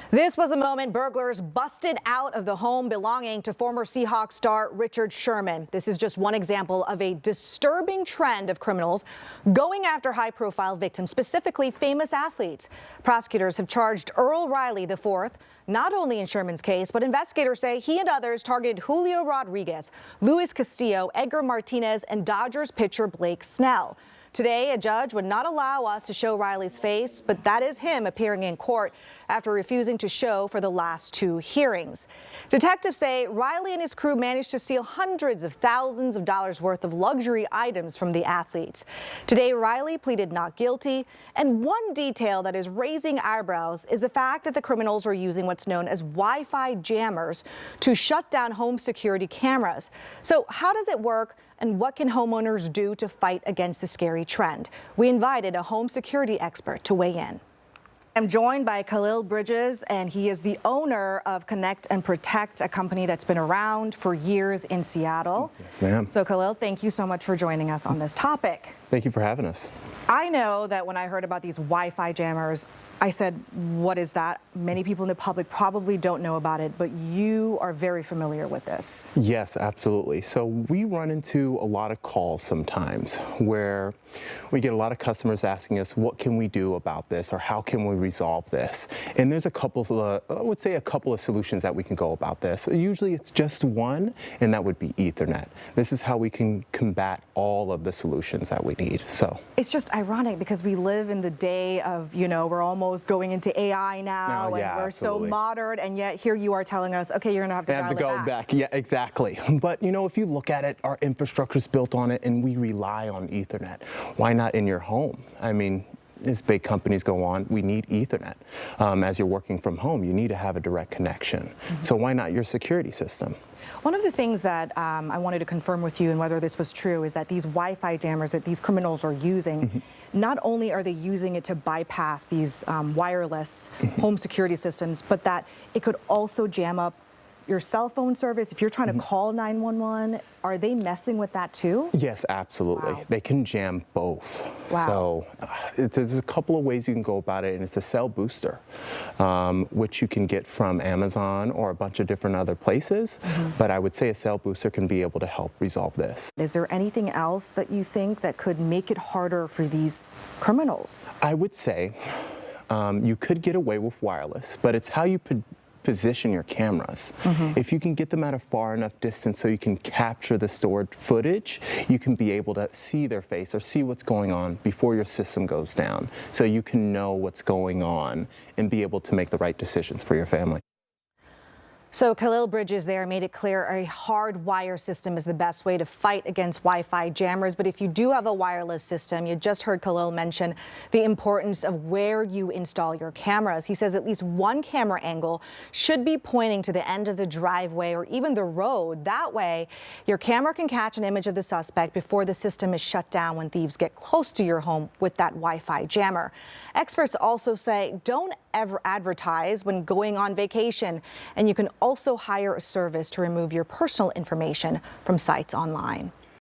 This was the moment burglars busted out of the home belonging to former Seahawks star Richard Sherman. This is just one example of a disturbing trend of criminals going after high-profile victims, specifically famous athletes. Prosecutors have charged Earl Riley IV, not only in Sherman's case, but investigators say he and others targeted Julio Rodriguez, Luis Castillo, Edgar Martinez, and Dodgers pitcher Blake Snell. Today, a judge would not allow us to show Riley's face, but that is him appearing in court after refusing to show for the last two hearings. Detectives say Riley and his crew managed to steal hundreds of thousands of dollars worth of luxury items from the athletes. Today, Riley pleaded not guilty, and one detail that is raising eyebrows is the fact that the criminals are using what's known as Wi-Fi jammers to shut down home security cameras. So how does it work? And what can homeowners do to fight against the scary trend? We invited a home security expert to weigh in. I'm joined by Khalil Bridges, and he is the owner of Connect and Protect, a company that's been around for years in Seattle. Yes, ma'am. So, Khalil, thank you so much for joining us on this topic. Thank you for having us. I know that when I heard about these Wi-Fi jammers, I said, what is that? Many people in the public probably don't know about it, but you are very familiar with this. Yes, absolutely. So we run into a lot of calls sometimes where we get a lot of customers asking us, what can we do about this, or how can we resolve this? And there's a couple of, I would say a couple of solutions that we can go about this. Usually it's just one, and that would be Ethernet. This is how we can combat all of the solutions that we need. So it's just ironic because we live in the day of, we're almost going into AI now, and we're absolutely. so modern, and yet here you are telling us, okay, you're gonna have to go back. Yeah, exactly. But if you look at it, our infrastructure is built on it, and we rely on Ethernet. Why not in your home? I mean, as big companies go on, we need Ethernet. As you're working from home, you need to have a direct connection. So why not your security system? One of the things that I wanted to confirm with you, and whether this was true, is that these Wi-Fi jammers that these criminals are using, not only are they using it to bypass these wireless home security systems, but that it could also jam up your cell phone service. If you're trying to call 911, are they messing with that too? Yes, absolutely. Wow. They can jam both. Wow. So there's a couple of ways you can go about it, and it's a cell booster, which you can get from Amazon or a bunch of different other places. But I would say a cell booster can be able to help resolve this. Is there anything else that you think that could make it harder for these criminals? I would say you could get away with wireless, but it's how you position your cameras. If you can get them at a far enough distance so you can capture the stored footage, you can be able to see their face or see what's going on before your system goes down, so you can know what's going on and be able to make the right decisions for your family. So Khalil Bridges there made it clear a hard wire system is the best way to fight against Wi-Fi jammers. But if you do have a wireless system, you just heard Khalil mention the importance of where you install your cameras. He says at least one camera angle should be pointing to the end of the driveway or even the road. That way, your camera can catch an image of the suspect before the system is shut down when thieves get close to your home with that Wi-Fi jammer. Experts also say don't ever advertise when going on vacation, and you can also hire a service to remove your personal information from sites online.